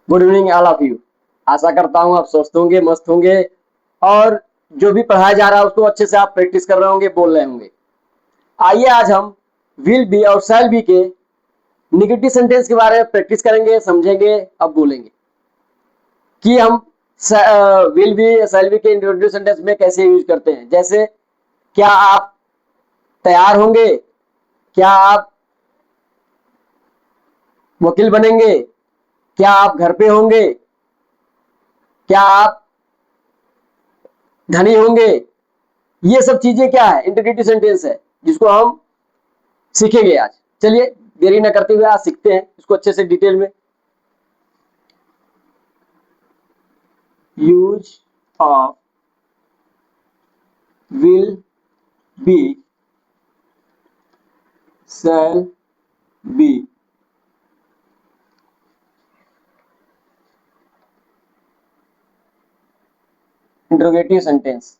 Good evening all of you. आशा करता हूँ आप स्वस्थ होंगे, मस्त होंगे और जो भी पढ़ाया जा रहा है उसको अच्छे से आप प्रैक्टिस कर रहे होंगे, बोल रहे होंगे। आइए आज हम विल बी और शैल बी के निगेटिव सेंटेंस के बारे में प्रैक्टिस करेंगे, समझेंगे, अब बोलेंगे कि हम विल बी शैल बी के निगेटिव सेंटेंस में कैसे यूज करते हैं। जैसे क्या आप तैयार होंगे, क्या आप वकील बनेंगे, क्या आप घर पे होंगे, क्या आप धनी होंगे। ये सब चीजें क्या है, इंटीग्रेटिव सेंटेंस है जिसको हम सीखेंगे आज। चलिए देरी न करते हुए आज सीखते हैं इसको अच्छे से डिटेल में। Use of will be shall be. Interrogative sentence.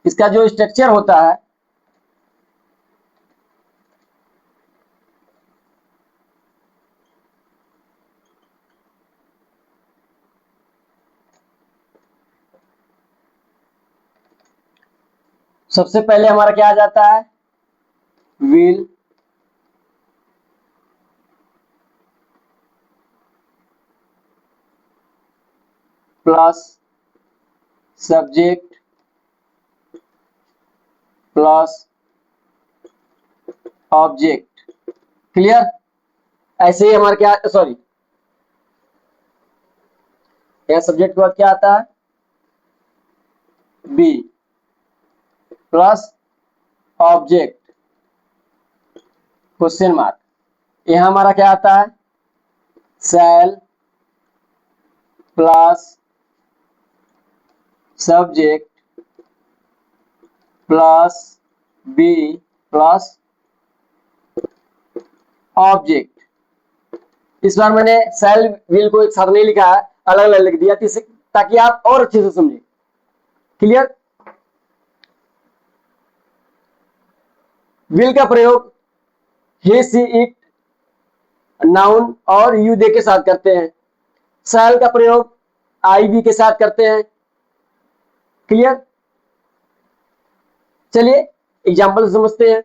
इसका जो स्ट्रक्चर होता है, सबसे पहले हमारा क्या आ जाता है, will plus subject plus object. Clear. ऐसे ही हमारा क्या, सॉरी, यह सब्जेक्ट के बाद क्या आता है, be plus object question mark. यहां हमारा क्या आता है, shall plus subject plus be plus object. इस बार मैंने शैल विल को एक साथ नहीं लिखा है, अलग अलग लिख दिया ताकि आप और अच्छे से समझें। क्लियर। विल का प्रयोग ही सी इट नाउन और यू दे के साथ करते हैं। शैल का प्रयोग आई बी के साथ करते हैं। क्लियर। चलिए एग्जाम्पल समझते हैं।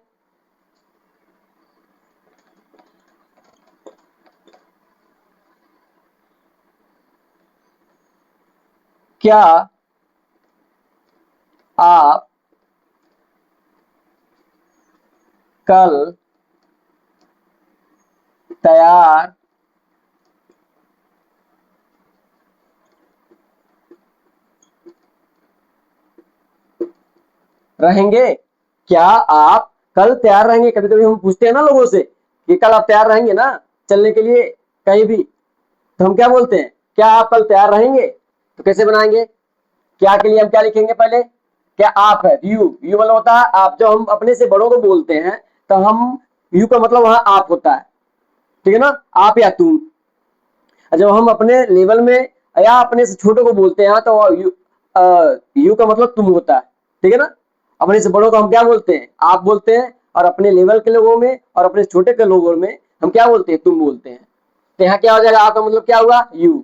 क्या आप कल तैयार रहेंगे? क्या आप कल तैयार रहेंगे? कभी कभी हम पूछते हैं ना लोगों से कि कल आप तैयार रहेंगे ना चलने के लिए कहीं भी, तो हम क्या बोलते हैं, क्या आप कल तैयार रहेंगे? तो कैसे बनाएंगे, क्या के लिए हम क्या लिखेंगे, पहले क्या आप है, यू मतलब होता है आप। जब हम अपने से बड़ों को बोलते हैं तो हम यू का मतलब वहां आप होता है, ठीक है ना, आप या तुम। जब हम अपने लेवल में या अपने से छोटों को बोलते हैं तो यू का मतलब तुम होता है, ठीक है ना। अपने से बड़ों को हम क्या बोलते हैं, आप बोलते हैं, और अपने लेवल के लोगों में और अपने छोटे के लोगों में हम क्या बोलते हैं, तुम बोलते हैं। तो यहाँ क्या हो जाएगा, आपका मतलब क्या हुआ, यू।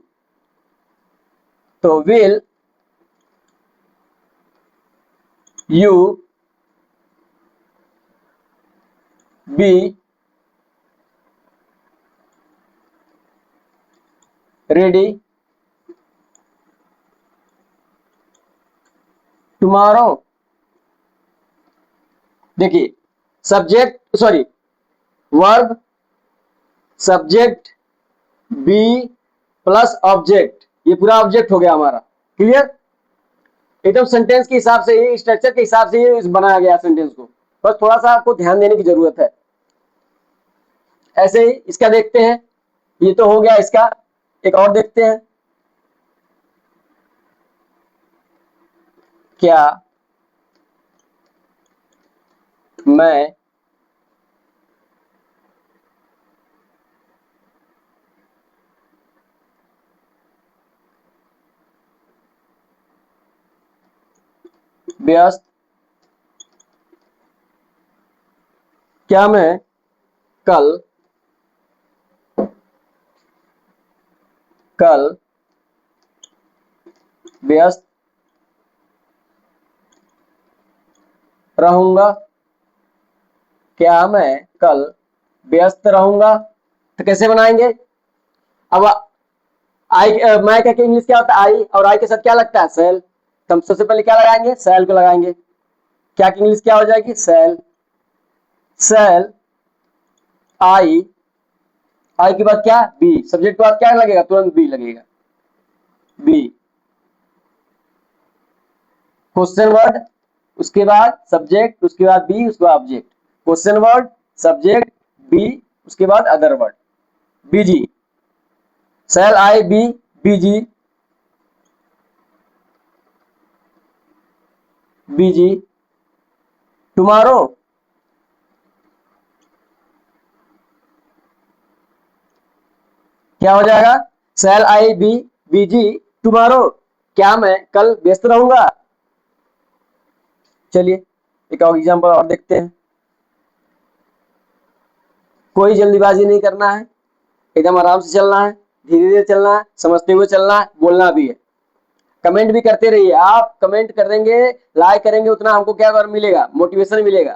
तो will you be ready tomorrow. देखिए subject, sorry, verb subject be plus object, ये पूरा ऑब्जेक्ट हो गया हमारा। क्लियर। एकदम सेंटेंस के हिसाब से ही, स्ट्रक्चर के हिसाब से ही बनाया गया सेंटेंस को, बस थोड़ा सा आपको ध्यान देने की जरूरत है। ऐसे ही इसका देखते हैं, ये तो हो गया इसका, एक और देखते हैं। क्या मैं व्यस्त, क्या मैं कल कल व्यस्त रहूंगा, क्या मैं कल व्यस्त रहूंगा। तो कैसे बनाएंगे? अब आई मैं क्या इंग्लिश क्या होता है, आई और आई के साथ क्या लगता है, सेल। तो हम सबसे पहले क्या लगाएंगे, सेल को लगाएंगे। क्या की इंग्लिश क्या हो जाएगी, सेल। सेल आई, आई के बाद क्या, बी। सब्जेक्ट के बाद क्या लगेगा, तुरंत बी लगेगा, बी। क्वेश्चन वर्ड, उसके बाद सब्जेक्ट, उसके बाद बी, उसके बाद object. Question word, subject, be, उसके बाद other word, busy. Shall I be, busy, busy. Tomorrow, क्या हो जाएगा, shall I be, busy, tomorrow, क्या मैं कल व्यस्त रहूंगा। चलिए एक और एग्जांपल और देखते हैं। कोई जल्दीबाजी नहीं करना है, एकदम आराम से चलना है, धीरे धीरे चलना है, समझते हुए चलना है, बोलना भी है। कमेंट भी करते रहिए, आप कमेंट करेंगे, लाइक करेंगे, उतना हमको क्या मिलेगा, मोटिवेशन मिलेगा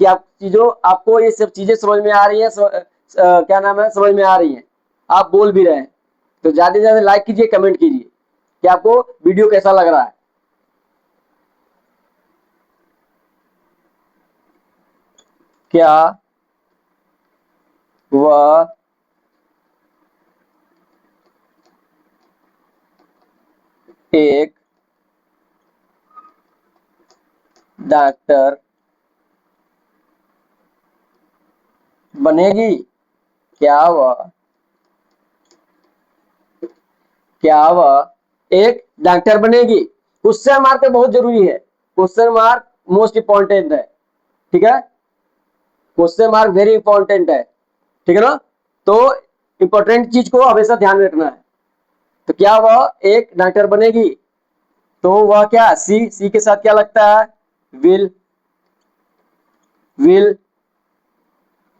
कि आप चीजों, आपको ये सब चीजें समझ में आ रही है, क्या नाम है, समझ में आ रही है, आप बोल भी रहे हैं। तो ज्यादा से ज्यादा लाइक कीजिए, कमेंट कीजिए कि आपको वीडियो कैसा लग रहा है। क्या वह एक डॉक्टर बनेगी, क्या वह क्या वह एक डॉक्टर बनेगी। क्वेश्चन मार्क बहुत जरूरी है, क्वेश्चन मार्क मोस्ट इंपॉर्टेंट है, ठीक है। क्वेश्चन मार्क वेरी इंपॉर्टेंट है, ठीक है ना। तो इंपॉर्टेंट चीज को हमेशा ध्यान में रखना है। तो क्या वह एक डॉक्टर बनेगी, तो वह क्या, सी, सी के साथ क्या लगता है, विल, विल।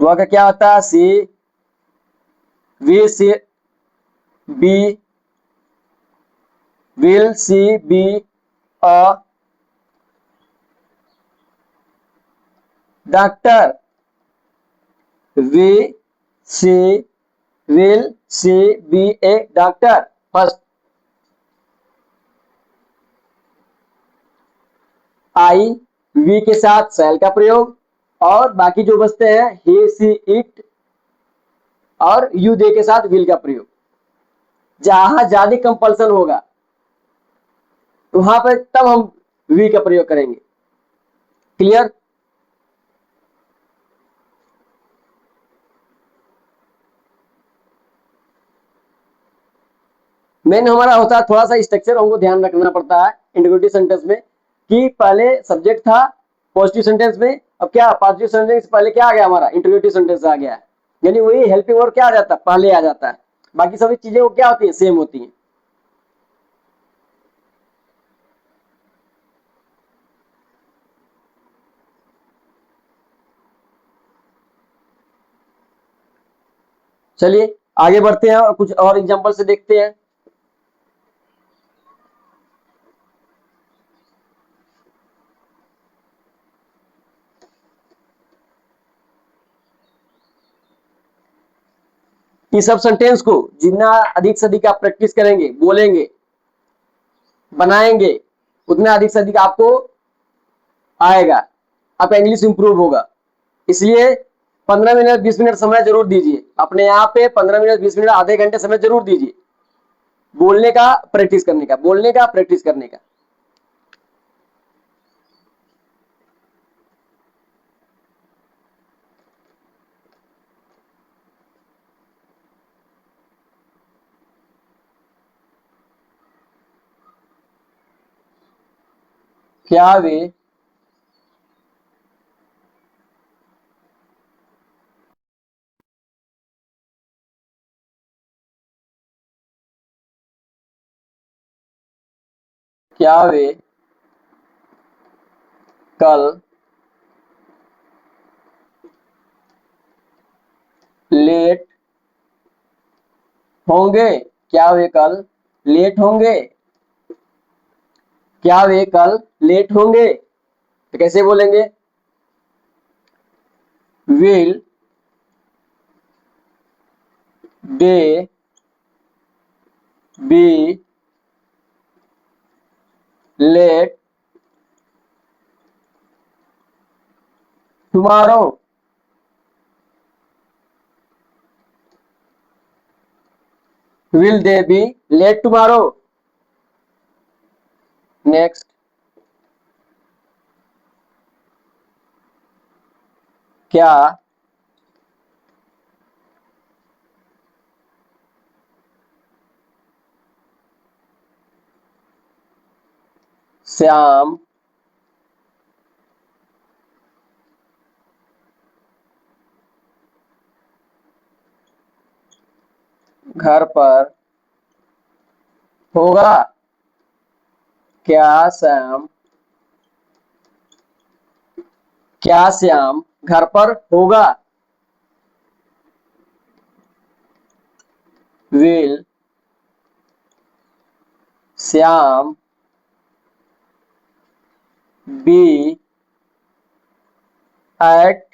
वह का क्या होता है, see, will see, be, will see be a doctor, we see will see be a doctor. First I, we के साथ सेल का प्रयोग, और बाकी जो बचते हैं ही सी इट और यू दे के साथ विल का प्रयोग। जहां ज्यादा कंपल्सन होगा तो वहां पर तब हम वी का प्रयोग करेंगे। क्लियर। मेन हमारा होता है थोड़ा सा स्ट्रक्चर हमको ध्यान रखना पड़ता है इंटीग्रेटिव सेंटेंस में, कि पहले सब्जेक्ट था पॉजिटिव सेंटेंस में, अब क्या पॉजिटिव सेंटेंस पहले क्या आ गया, हमारा इंटीग्रेटिव सेंटेंस आ गया है। यानी वही हेल्पिंग वर्ब क्या आ जाता है, पहले आ जाता है। बाकी सभी चीजें वो क्या होती है, सेम होती है। चलिए आगे बढ़ते हैं और कुछ और एग्जांपल से देखते हैं। इन सब सेंटेंस को जितना अधिक से अधिक आप प्रैक्टिस करेंगे, बोलेंगे, बनाएंगे, उतना अधिक से अधिक आपको आएगा, आपका इंग्लिश इंप्रूव होगा। इसलिए 15 मिनट 20 मिनट समय जरूर दीजिए अपने यहाँ पे, 15 मिनट 20 मिनट आधे घंटे समय जरूर दीजिए बोलने का प्रैक्टिस करने का, बोलने का प्रैक्टिस करने का। क्या वे क्या वे कल लेट होंगे, क्या वे कल लेट होंगे, क्या वे कल लेट होंगे। तो कैसे बोलेंगे, will they be late tomorrow. Will they be late tomorrow. Next, क्या श्याम घर पर होगा, क्या श्याम घर पर होगा। Will Shyam be at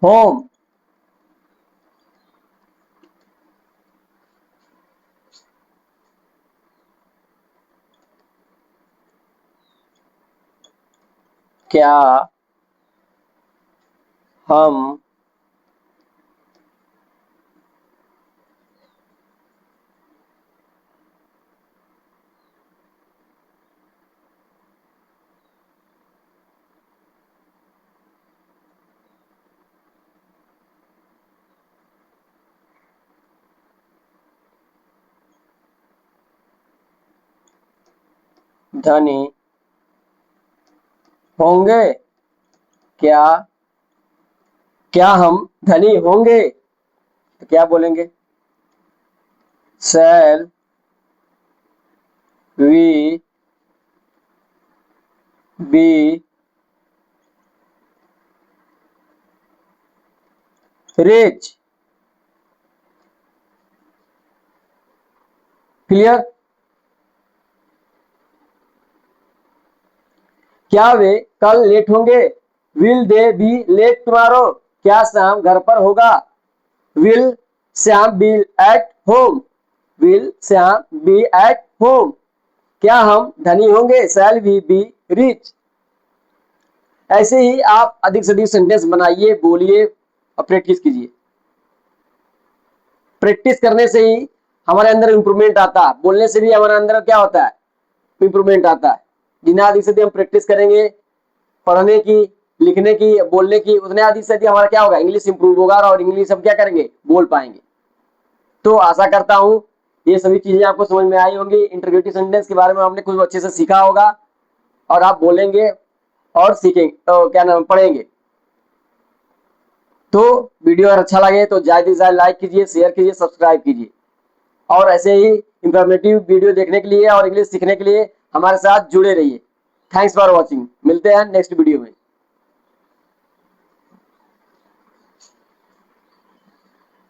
home. क्या हम धनी होंगे, क्या क्या हम धनी होंगे। तो क्या बोलेंगे, shall we be rich. Clear. क्या वे कल लेट होंगे, will they be late tomorrow, क्या श्याम घर पर होगा, will Shyam be at home, will Shyam be at home, क्या हम धनी होंगे, शैल वी बी रिच। ऐसे ही आप अधिक से अधिक सेंटेंस बनाइए, बोलिए और प्रैक्टिस कीजिए। प्रैक्टिस करने से ही हमारे अंदर इंप्रूवमेंट आता है, बोलने से भी हमारे अंदर क्या होता है, इंप्रूवमेंट आता है। जितना अधिक से अधिक हम प्रैक्टिस करेंगे पढ़ने की, लिखने की, बोलने की, उतने अधिक से अधिक हमारा क्या होगा, इंग्लिश इंप्रूव होगा और इंग्लिश हम क्या करेंगे, बोल पाएंगे। तो आशा करता हूं ये सभी चीजें आपको समझ में आई होंगी। इंटरोगेटिव सेंटेंस के बारे में आपने कुछ अच्छे से सीखा होगा और आप बोलेंगे और सीखेंगे, तो क्या नाम पढ़ेंगे। तो वीडियो अगर अच्छा लगे तो ज्यादा से ज्यादा लाइक कीजिए, शेयर कीजिए, सब्सक्राइब कीजिए और ऐसे ही इंफॉर्मेटिव वीडियो देखने के लिए और इंग्लिश सीखने के लिए हमारे साथ जुड़े रहिए। Thanks for watching. मिलते हैं नेक्स्ट वीडियो में।